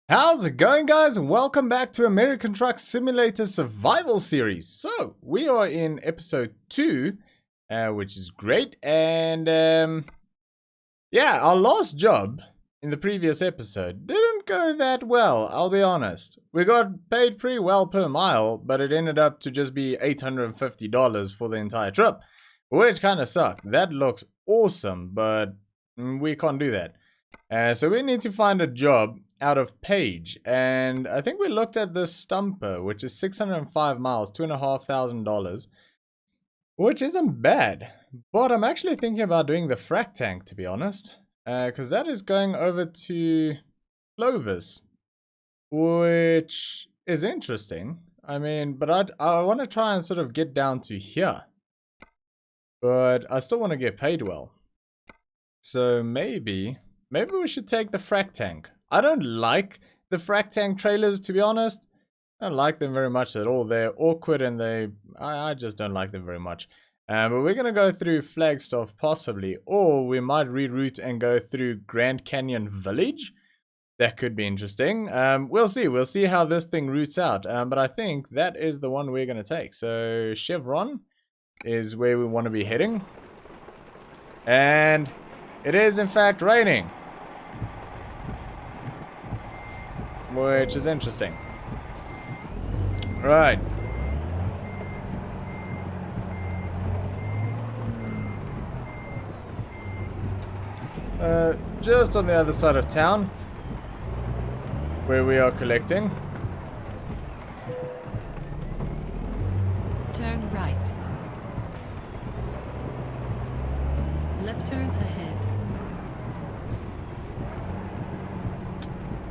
How's it going, guys? And welcome back to American Truck Simulator Survival Series. So, we are in episode 2, which is great. And, yeah, our last job in the previous episode didn't go that well, I'll be honest. We got paid pretty well per mile, but it ended up to just be $850 for the entire trip, which kind of sucked. That looks awesome, but we can't do that. So we need to find a job out of Page, and I think we looked at this stumper, which is 605 miles, $2,500, which isn't bad. But I'm actually thinking about doing the frac tank, to be honest, because that is going over to Clovis, which is interesting. I mean, but I want to try and sort of get down to here, but I still want to get paid well. So maybe we should take the frac tank. I don't like the frac tank trailers, to be honest. I don't like them very much at all. They're awkward and I just don't like them very much. But we're going to go through Flagstaff possibly, or we might reroute and go through Grand Canyon Village. That could be interesting. We'll see. We'll see how this thing routes out. But I think that is the one we're going to take. So Chevron is where we want to be heading. And it is in fact raining, which is interesting. Right. Just on the other side of town, where we are collecting. Turn right. Left turn ahead.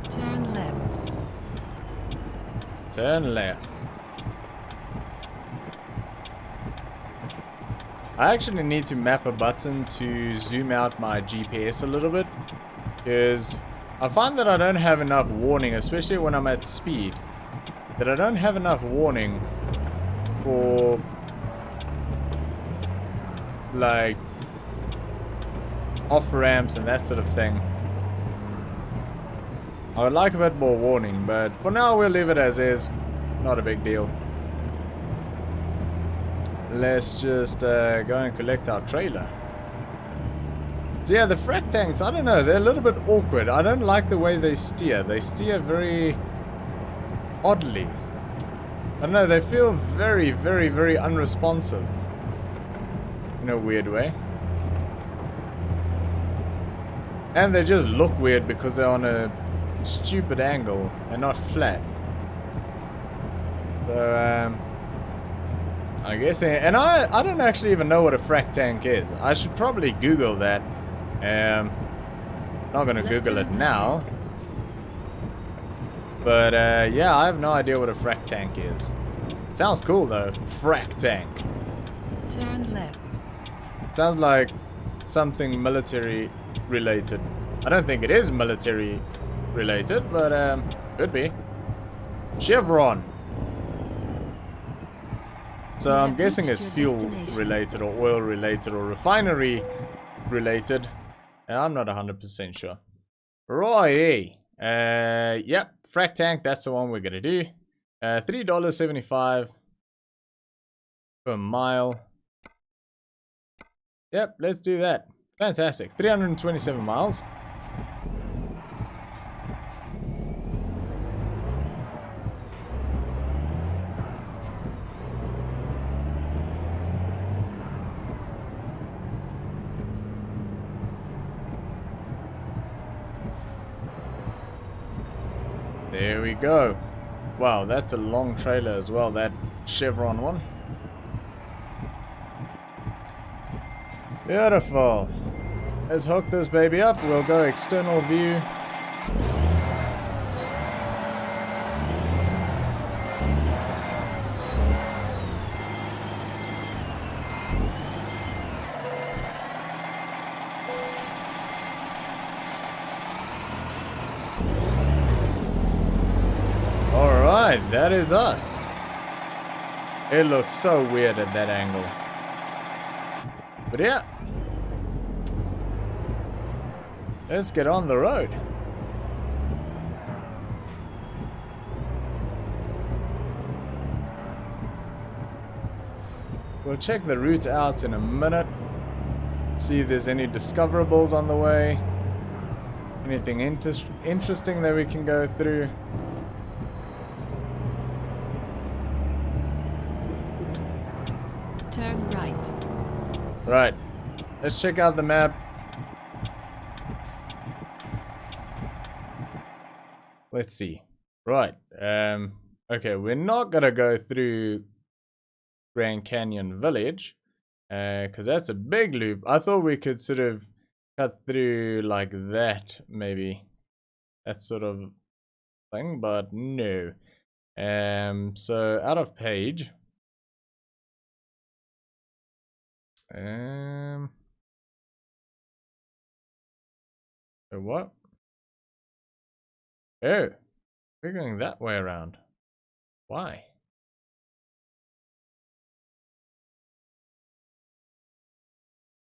Turn left. Turn left. I actually need to map a button to zoom out my GPS a little bit, because I find that I don't have enough warning, especially when I'm at speed, that I don't have enough warning for like off ramps and that sort of thing. I would like a bit more warning, but for now we'll leave it as is. Not a big deal. Let's just go and collect our trailer. So yeah, the frac tanks, I don't know, they're a little bit awkward. I don't like the way they steer. They steer very oddly. I don't know, they feel very, very, very unresponsive in a weird way. And they just look weird because they're on a stupid angle and not flat. So I guess, and I don't actually even know what a frac tank is. I should probably Google that. Not gonna Google it now, but yeah, I have no idea what a frac tank is. Sounds cool though. Frac tank. Turn left. Sounds like something military related. I don't think it is military related, but could be. Chevron. So I'm guessing it's fuel related or oil related or refinery related. I'm not 100% sure. Righty. Yep, frac tank, that's the one we're gonna do. $3.75 per mile. Yep, let's do that. Fantastic. 327 miles. There we go. Wow, that's a long trailer as well, that Chevron one. Beautiful. Let's hook this baby up. We'll go external view. Alright, that is us. It looks so weird at that angle. But yeah. Let's get on the road. We'll check the route out in a minute. See if there's any discoverables on the way. Anything interesting that we can go through. Turn right. Right. Let's check out the map. Let's see. Right. Okay, we're not gonna go through Grand Canyon Village, because that's a big loop. I thought we could sort of cut through like that, maybe. That sort of thing, but no. So out of page. So what? Oh, we're going that way around. Why?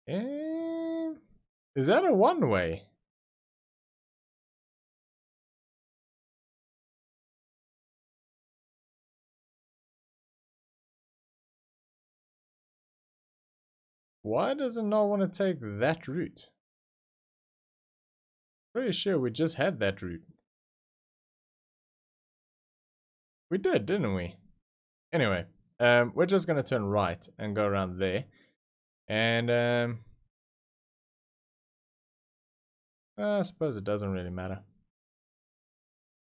Is that a one-way? Why does it not want to take that route? Pretty sure we just had that route. We did, didn't we? Anyway, we're just gonna turn right and go around there. And I suppose it doesn't really matter.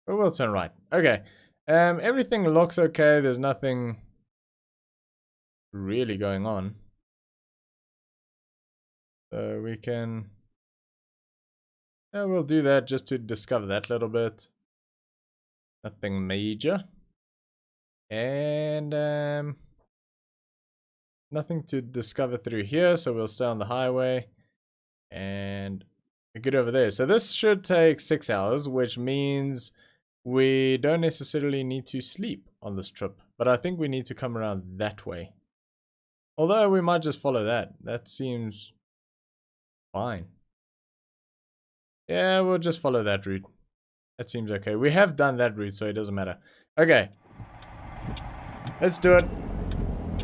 But we'll turn right. Okay. Everything looks okay. There's nothing really going on. So we can... Yeah, we'll do that just to discover that little bit. Nothing major. And nothing to discover through here, so we'll stay on the highway. And get over there. So this should take 6 hours, which means we don't necessarily need to sleep on this trip. But I think we need to come around that way. Although we might just follow that. That seems fine. Yeah, we'll just follow that route. That seems okay. We have done that route, so it doesn't matter. Okay. Let's do it.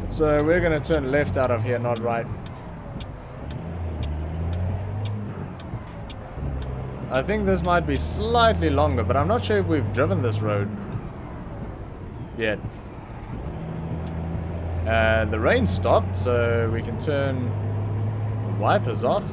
So we're going to turn left out of here, not right. I think this might be slightly longer, but I'm not sure if we've driven this road yet. The rain stopped, so we can turn the wipers off.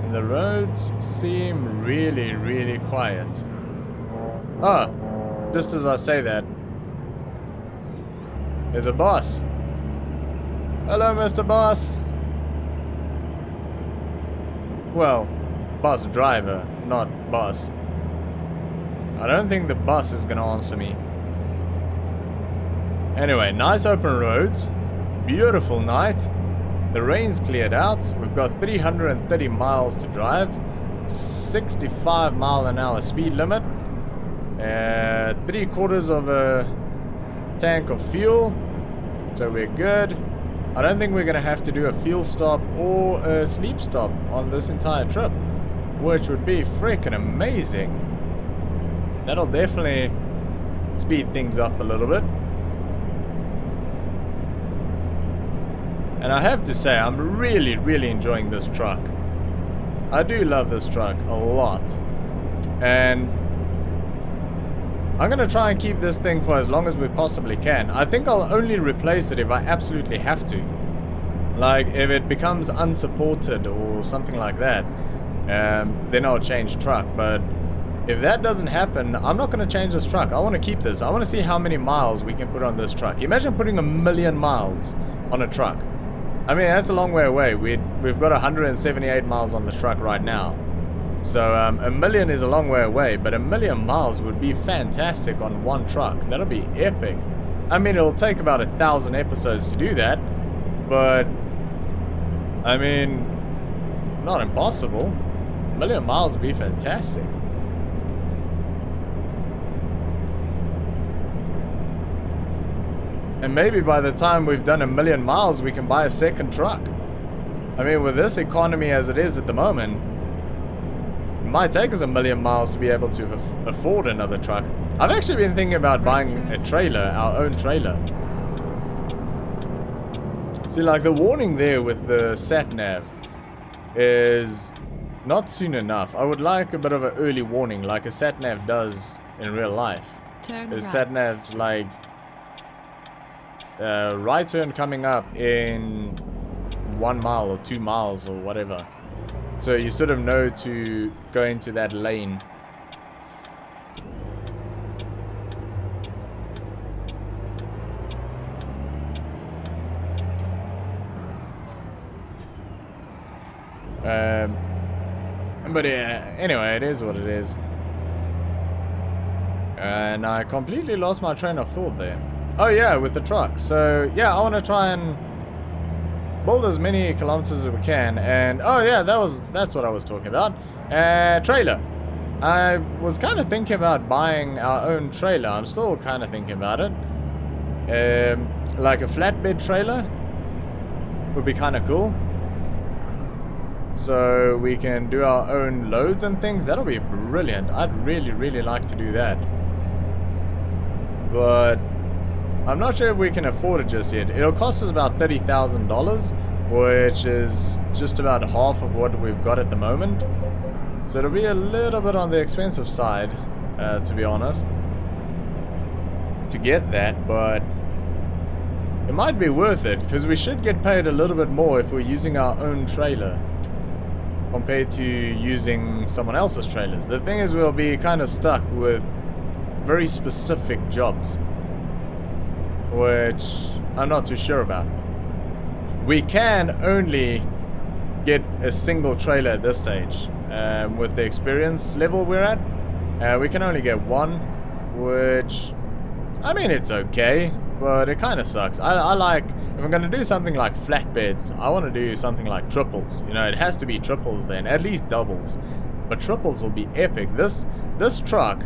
And the roads seem really, really quiet. Ah, just as I say that, there's a boss. Hello, Mr. Boss. Well, bus driver, not boss. I don't think the bus is gonna answer me. Anyway, nice open roads. Beautiful night. The rain's cleared out. We've got 330 miles to drive. 65-mile-an-hour speed limit. 3/4 of a tank of fuel, so we're good. I don't think we're gonna have to do a fuel stop or a sleep stop on this entire trip, which would be freaking amazing. That'll definitely speed things up a little bit. And I have to say, I'm really, really enjoying this truck. I do love this truck a lot. And I'm going to try and keep this thing for as long as we possibly can. I think I'll only replace it if I absolutely have to. Like, if it becomes unsupported or something like that, then I'll change truck. But if that doesn't happen, I'm not going to change this truck. I want to keep this. I want to see how many miles we can put on this truck. Imagine putting 1,000,000 miles on a truck. I mean, that's a long way away. We've got 178 miles on the truck right now. So 1,000,000 is a long way away, but 1,000,000 miles would be fantastic on one truck. That'll be epic. I mean, it'll take about 1,000 episodes to do that, but I mean, not impossible. 1,000,000 miles would be fantastic. And maybe by the time we've done 1,000,000 miles, we can buy a second truck. I mean, with this economy as it is at the moment, might take us 1,000,000 miles to be able to afford another truck. I've actually been thinking about buying a trailer, our own trailer. See, like the warning there with the sat-nav is not soon enough. I would like a bit of an early warning like a sat-nav does in real life. Turn The right. sat-nav's like right turn coming up in 1 mile or 2 miles or whatever. So you sort of know to go into that lane. But yeah, anyway, it is what it is. And I completely lost my train of thought there. Oh yeah, with the truck. So yeah, I want to try and build as many kilometers as we can. And oh yeah, that's what I was talking about. Trailer. I was kind of thinking about buying our own trailer. I'm still kind of thinking about it. Like a flatbed trailer would be kind of cool. So we can do our own loads and things. That'll be brilliant. I'd really, really like to do that. But I'm not sure if we can afford it just yet. It'll cost us about $30,000, which is just about half of what we've got at the moment. So it'll be a little bit on the expensive side, to be honest, to get that, but it might be worth it, because we should get paid a little bit more if we're using our own trailer compared to using someone else's trailers. The thing is, we'll be kind of stuck with very specific jobs, which I'm not too sure about. We can only get a single trailer at this stage. With the experience level we're at, we can only get one, which, I mean, it's okay, but it kind of sucks. I like, if I'm going to do something like flatbeds, I want to do something like triples. You know, it has to be triples then, at least doubles. But triples will be epic. This truck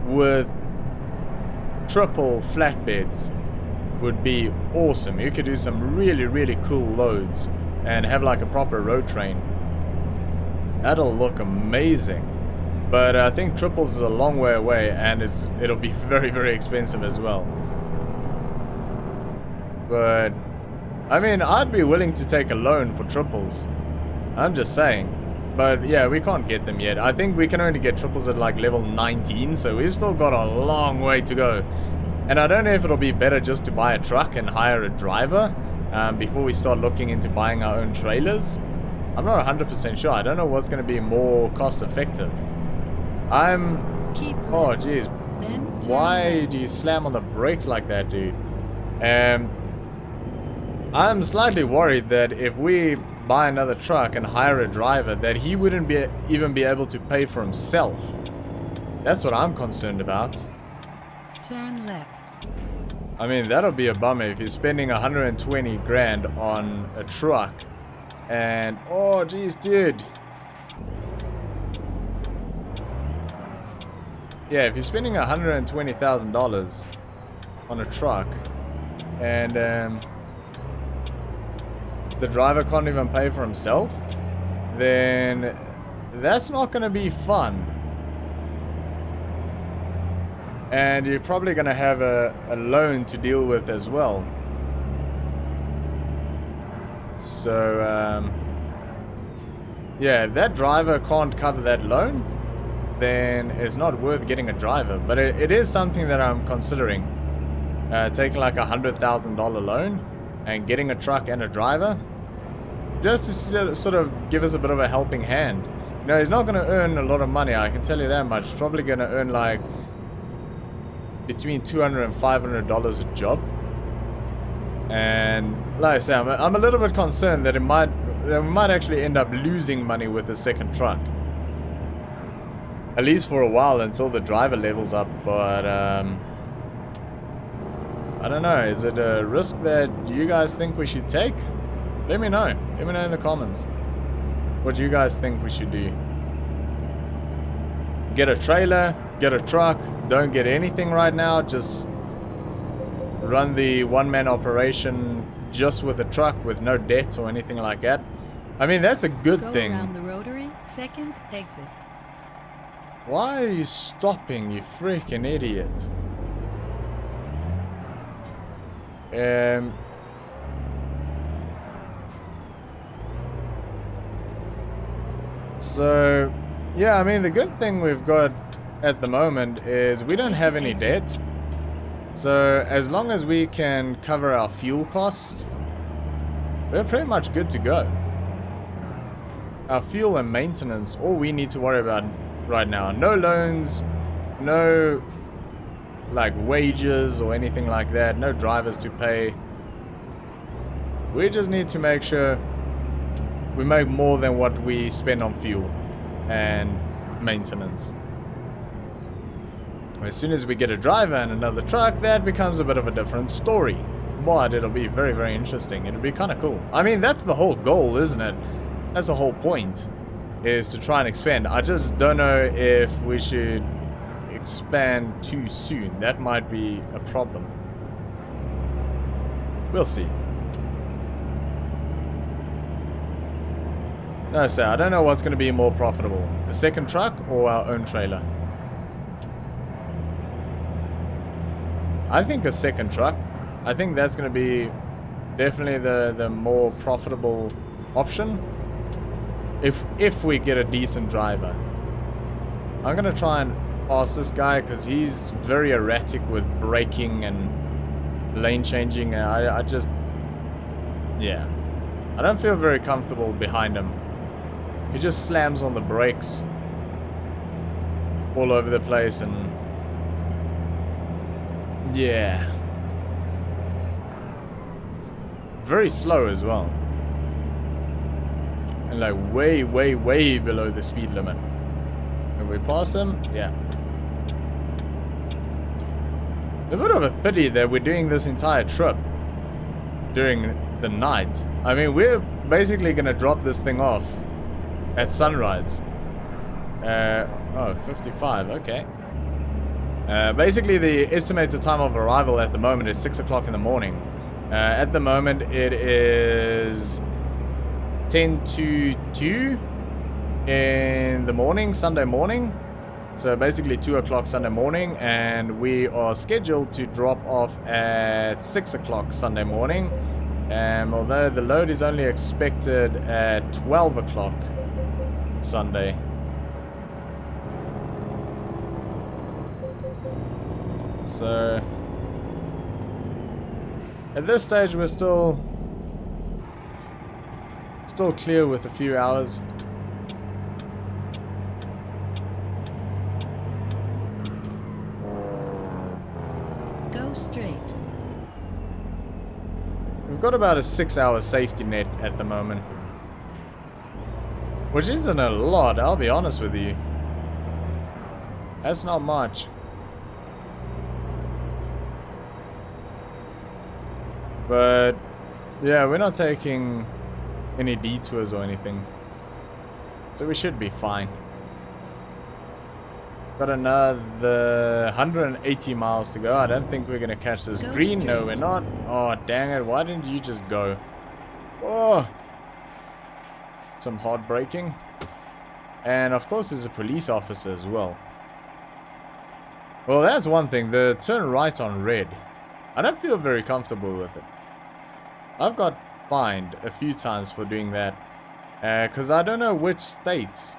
with triple flatbeds would be awesome. You could do some really, really cool loads and have like a proper road train. That'll look amazing. But I think triples is a long way away, and it'll be very, very expensive as well. But I mean, I'd be willing to take a loan for triples. I'm just saying. But yeah, we can't get them yet. I think we can only get triples at like level 19, so we've still got a long way to go. And I don't know if it'll be better just to buy a truck and hire a driver before we start looking into buying our own trailers. I'm not 100% sure. I don't know what's going to be more cost effective. Keep Oh left, jeez. then turn Why left. do you slam on the brakes like that, dude? I'm slightly worried that if we buy another truck and hire a driver, that he wouldn't even be able to pay for himself. That's what I'm concerned about. Turn left. I mean, that'll be a bummer if you're spending 120 grand on a truck and, oh geez, dude. Yeah, if you're spending $120,000 on a truck and the driver can't even pay for himself, then that's not going to be fun. And you're probably going to have a loan to deal with as well. So, yeah, if that driver can't cover that loan, then it's not worth getting a driver. But it is something that I'm considering. Taking like $100,000 loan and getting a truck and a driver, just to sort of give us a bit of a helping hand. You know, he's not going to earn a lot of money, I can tell you that much. He's probably going to earn like between $200 and $500 a job. And like I say, I'm a little bit concerned that we might actually end up losing money with the second truck. At least for a while, until the driver levels up. But I don't know, is it a risk that you guys think we should take? Let me know. Let me know in the comments what you guys think we should do. Get a trailer, get a truck, don't get anything right now, just run the one-man operation just with a truck with no debt or anything like that. I mean, that's a good Go thing. around the rotary, second exit. Why are you stopping, you freaking idiot? So, yeah, I mean, the good thing we've got at the moment is we don't have any debt. So, as long as we can cover our fuel costs, we're pretty much good to go. Our fuel and maintenance, all we need to worry about right now. No loans, no like wages or anything like that, no drivers to pay. We just need to make sure we make more than what we spend on fuel and maintenance. As soon as we get a driver and another truck, that becomes a bit of a different story. But it'll be very, very interesting. It'll be kind of cool. I mean, that's the whole goal, isn't it? That's the whole point, is to try and expand. I just don't know if we should expand too soon. That might be a problem. We'll see. No, sir, I don't know what's going to be more profitable. A second truck or our own trailer? I think a second truck. I think that's going to be definitely the more profitable option. If we get a decent driver. I'm going to try and pass this guy because he's very erratic with braking and lane changing. I just... yeah. I don't feel very comfortable behind him. He just slams on the brakes all over the place and... yeah. Very slow as well. And like way, way, way below the speed limit. Can we pass him? Yeah. A bit of a pity that we're doing this entire trip during the night. I mean, we're basically going to drop this thing off at sunrise. Oh, 55, okay. Basically, the estimated time of arrival at the moment is 6 o'clock in the morning. At the moment, it is 10 to 2 in the morning, Sunday morning. So basically 2 o'clock Sunday morning, and we are scheduled to drop off at 6 o'clock Sunday morning. Although the load is only expected at 12 o'clock Sunday. So at this stage we're still clear with a few hours. Go straight. We've got about a 6-hour safety net at the moment, which isn't a lot, I'll be honest with you. That's not much. But yeah, we're not taking any detours or anything, so we should be fine. Got another 180 miles to go. I don't think we're gonna catch this green. No, we're not. Oh, dang it. Why didn't you just go? Oh, some hard braking. And of course there's a police officer as well. Well, that's one thing. The turn right on red, I don't feel very comfortable with it. I've got fined a few times for doing that, because I don't know which states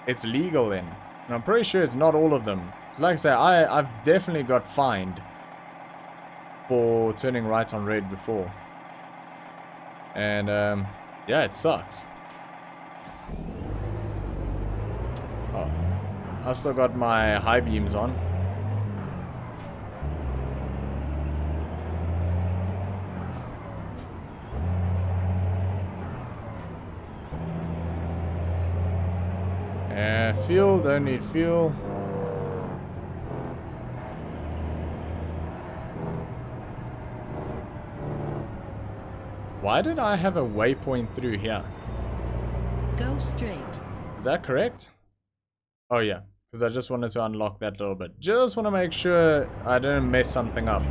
it's legal in. And I'm pretty sure it's not all of them. So like I say, I've definitely got fined for turning right on red before. And yeah, it sucks. Oh, I've still got my high beams on. Fuel, don't need fuel. Why did I have a waypoint through here? Go straight. Is that correct? Oh yeah, because I just wanted to unlock that little bit. Just want to make sure I didn't mess something up.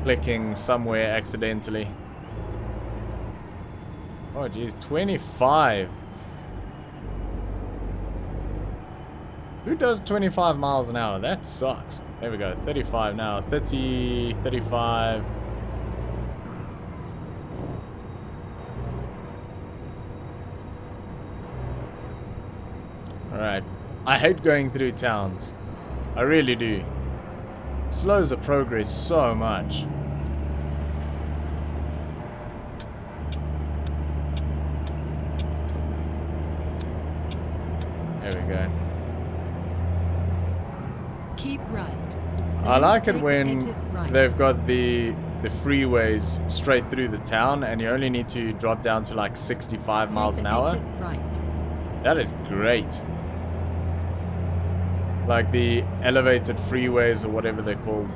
Clicking somewhere accidentally. Oh geez, 25. Who does 25 miles an hour? That sucks. There we go. 35 now. 30, 35. Alright. I hate going through towns. I really do. It slows the progress so much. There we go. Keep right. I Then like it take the when exit right. they've got the freeways straight through the town and you only need to drop down to like 65 miles Take an the hour. exit right. That is great. Like the elevated freeways or whatever they're called.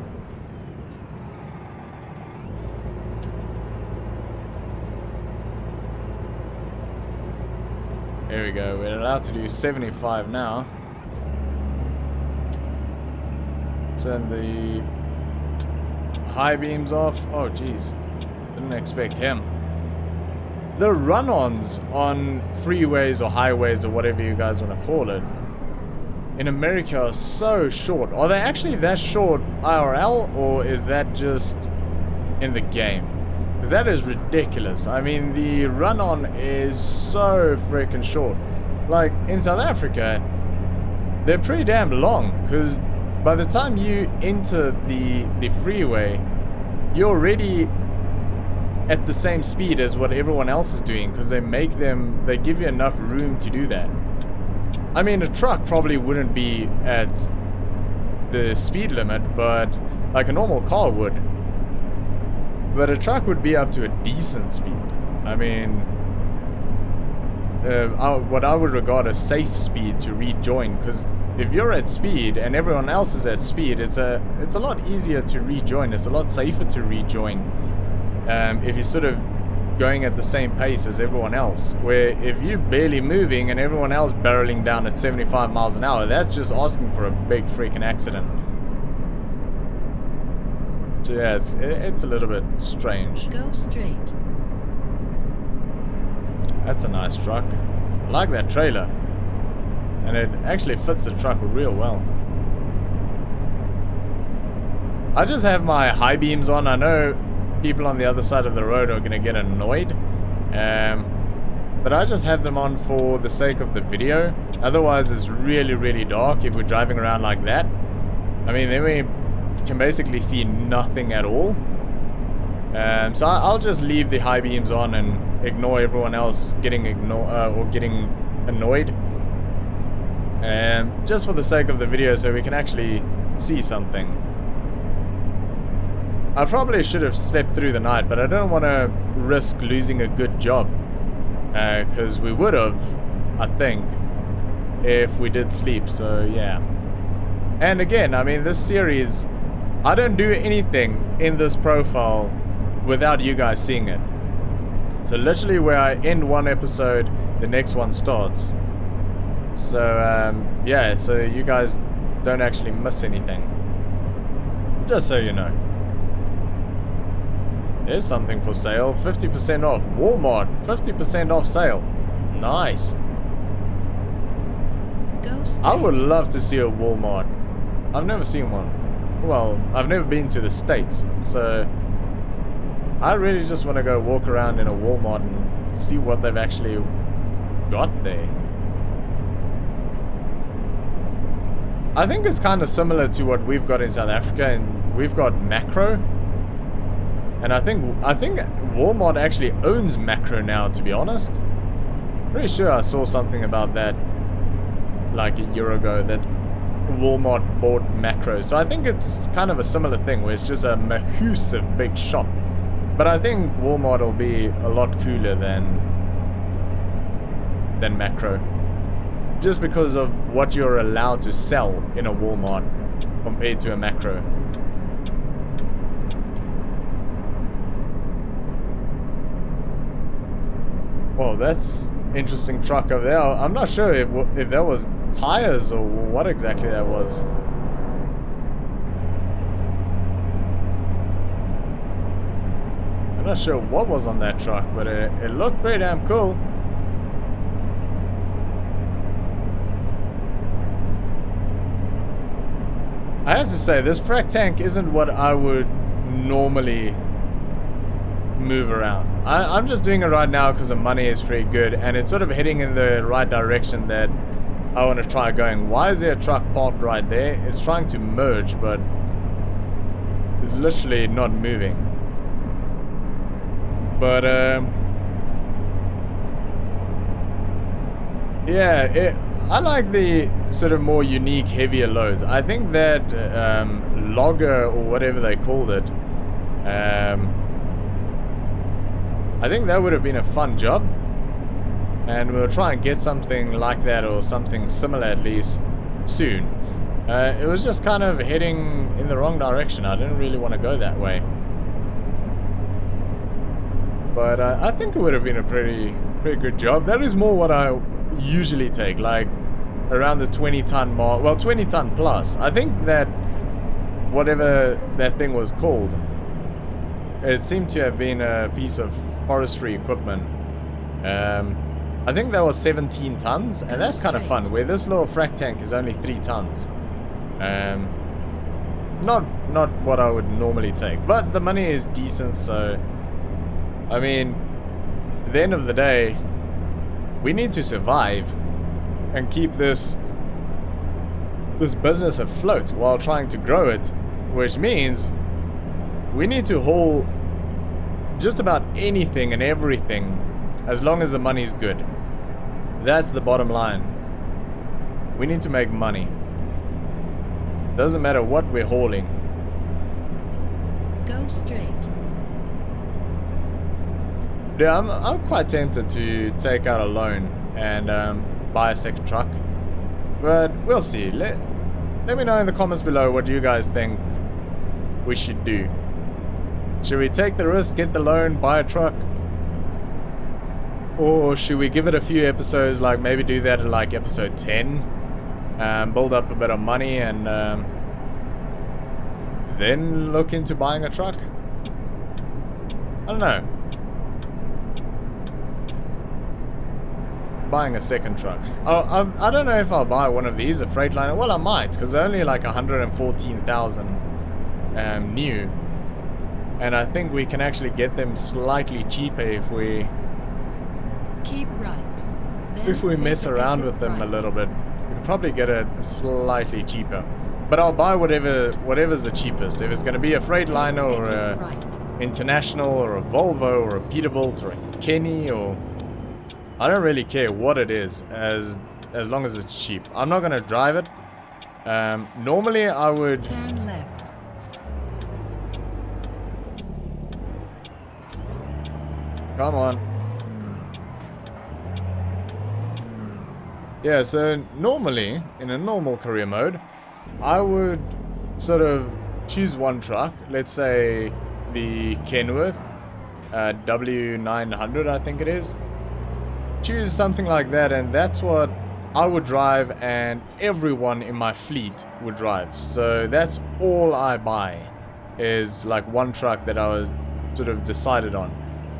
There we go. We're allowed to do 75 now. Turn the high beams off. Oh, jeez. Didn't expect him. The run-ons on freeways or highways or whatever you guys want to call it in America are so short. Are they actually that short IRL, or is that just in the game? Because that is ridiculous. I mean, the run-on is so freaking short. Like, in South Africa, they're pretty damn long, because by the time you enter the freeway, you're already at the same speed as what everyone else is doing, because they give you enough room to do that. I mean, a truck probably wouldn't be at the speed limit, but like a normal car would. But a truck would be up to a decent speed. I mean, what I would regard as safe speed to rejoin, because if you're at speed and everyone else is at speed, it's a lot easier to rejoin. It's a lot safer to rejoin if you're sort of going at the same pace as everyone else. Where if you're barely moving and everyone else barreling down at 75 miles an hour, that's just asking for a big freaking accident. So yeah, it's a little bit strange. Go straight. That's a nice truck. I like that trailer. And it actually fits the truck real well. I just have my high beams on. I know people on the other side of the road are going to get annoyed. But I just have them on for the sake of the video. Otherwise it's really, really dark if we're driving around like that. I mean, then we can basically see nothing at all. So I'll just leave the high beams on and ignore everyone else getting annoyed. Just for the sake of the video, so we can actually see something. I probably should have slept through the night, but I don't want to risk losing a good job. Because we would have, I think, if we did sleep, so yeah. And again, I mean, this series, I don't do anything in this profile without you guys seeing it. So literally where I end one episode, the next one starts. So, yeah, so you guys don't actually miss anything. Just so you know. There's something for sale. 50% off. Walmart. 50% off sale. Nice. Go straight. I would love to see a Walmart. I've never seen one. Well, I've never been to the States. So, I really just want to go walk around in a Walmart and see what they've actually got there. I think it's kind of similar to what we've got in South Africa, and we've got Macro. And I think Walmart actually owns Macro now, to be honest. Pretty sure I saw something about that like a year ago, that Walmart bought Macro. So I think it's kind of a similar thing, where it's just a massive big shop. But I think Walmart will be a lot cooler than Macro. Just because of what you're allowed to sell in a Walmart compared to a Macro. Whoa, that's interesting truck over there. I'm not sure if that was tires or what exactly that was. I'm not sure what was on that truck, but it looked pretty damn cool. I have to say, this frac tank isn't what I would normally move around. I'm just doing it right now because the money is pretty good and it's sort of heading in the right direction that I want to try going. Why is there a truck parked right there? It's trying to merge, but it's literally not moving. But yeah, I like the sort of more unique, heavier loads. I think that logger or whatever they called it, I think that would have been a fun job, and we'll try and get something like that or something similar at least soon. It was just kind of heading in the wrong direction. I didn't really want to go that way, but I think it would have been a pretty good job. That is more what I usually take, like around the 20-ton mark. Well, 20-ton plus. I think that whatever that thing was called, it seemed to have been a piece of forestry equipment. I think that was 17 tons, and that's kind of fun, where this little frac tank is only 3 tons. Not what I would normally take, but the money is decent, so I mean, at the end of the day, we need to survive and keep this business afloat while trying to grow it, which means we need to haul just about anything and everything as long as the money's good. That's the bottom line. We need to make money. Doesn't matter what we're hauling. Go straight. Yeah, I'm quite tempted to take out a loan and buy a second truck, but we'll see. Let me know in the comments below what you guys think we should do. Should we take the risk, get the loan, buy a truck? Or should we give it a few episodes, like maybe do that at like episode 10, build up a bit of money and then look into buying a truck? I don't know. Buying a second truck. Oh, I don't know if I'll buy one of these, a Freightliner. Well, I might, because they're only like 114,000 new. And I think we can actually get them slightly cheaper if we Keep right. Then if we take mess the around exit with them a right. little bit. We can probably get it slightly cheaper. But I'll buy whatever's the cheapest. If it's going to be a Freightliner or Exit a right. International or a Volvo or a Peterbilt or a Kenny, or I don't really care what it is as long as it's cheap. I'm not going to drive it. Normally I would Turn left. come on. Yeah, so normally, in a normal career mode, I would sort of choose one truck. Let's say the Kenworth W900, I think it is. Choose something like that, and that's what I would drive and everyone in my fleet would drive. So that's all I buy, is like one truck that I was sort of decided on.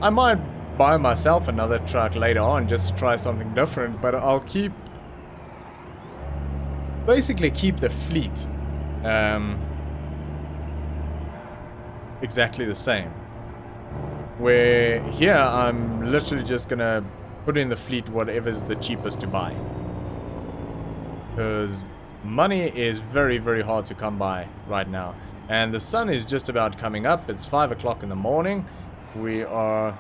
I might buy myself another truck later on just to try something different, but I'll basically keep the fleet exactly the same. Where here I'm literally just gonna put in the fleet whatever's the cheapest to buy, because money is very, very hard to come by right now, and the sun is just about coming up. It's 5 o'clock in the morning. We are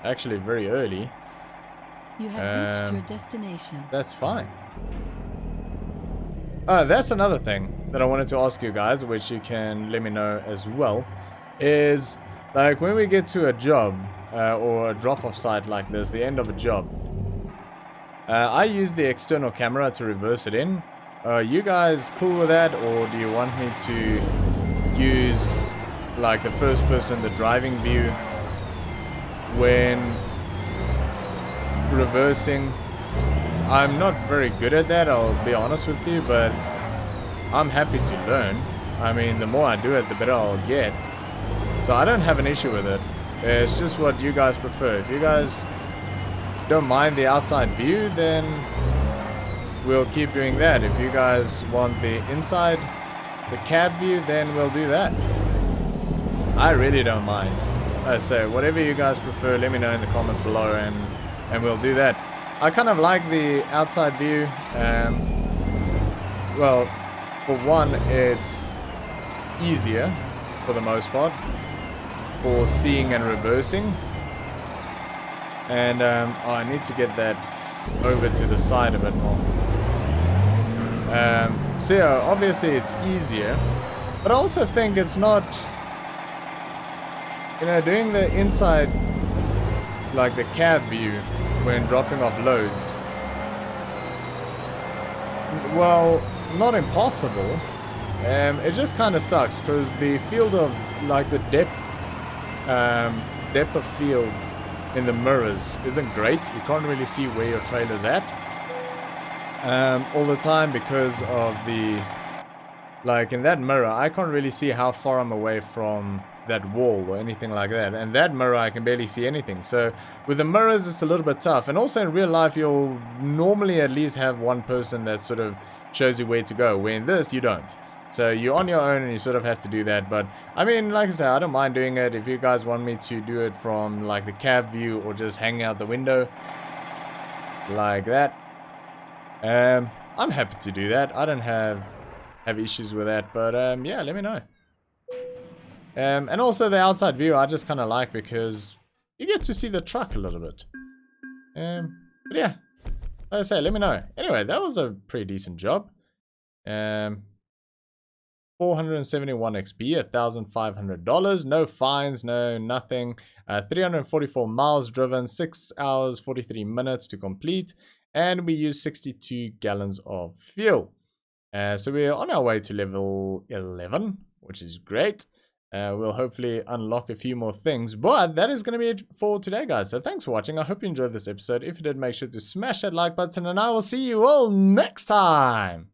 actually very early. You have reached your destination. That's fine. That's another thing that I wanted to ask you guys, which you can let me know as well, is like when we get to a job or a drop-off site like this, the end of a job, I use the external camera to reverse it in. Are you guys cool with that, or do you want me to use like the first person, the driving view, when reversing? I'm not very good at that, I'll be honest with you, but I'm happy to learn. I mean, the more I do it, the better I'll get. So I don't have an issue with it. It's just what you guys prefer. If you guys don't mind the outside view, then we'll keep doing that. If you guys want the inside, the cab view, then we'll do that. I really don't mind. So whatever you guys prefer, let me know in the comments below, and we'll do that. I kind of like the outside view. Well, for one, it's easier for the most part for seeing and reversing. And oh, I need to get that over to the side a bit more. So yeah, obviously it's easier, but I also think it's not, you know, doing the inside, like the cab view when dropping off loads. Well, not impossible. It just kind of sucks because the field of, like the depth of field in the mirrors isn't great. You can't really see where your trailer's at all the time because of the, like in that mirror I can't really see how far I'm away from that wall or anything like that, and that mirror I can barely see anything. So with the mirrors it's a little bit tough, and also in real life you'll normally at least have one person that sort of shows you where to go, where in this you don't. So you're on your own and you sort of have to do that. But I mean, like I said, I don't mind doing it. If you guys want me to do it from like the cab view or just hanging out the window like that, I'm happy to do that. I don't have issues with that. But yeah, let me know. And also the outside view I just kind of like because you get to see the truck a little bit. But yeah, like I say, let me know. Anyway, that was a pretty decent job. 471 XP, $1,500, no fines, no nothing. 344 miles driven, 6 hours 43 minutes to complete, and we use 62 gallons of fuel. So we're on our way to level 11, which is great. We'll hopefully unlock a few more things, but that is going to be it for today, guys. So thanks for watching. I hope you enjoyed this episode. If you did, make sure to smash that like button, and I will see you all next time.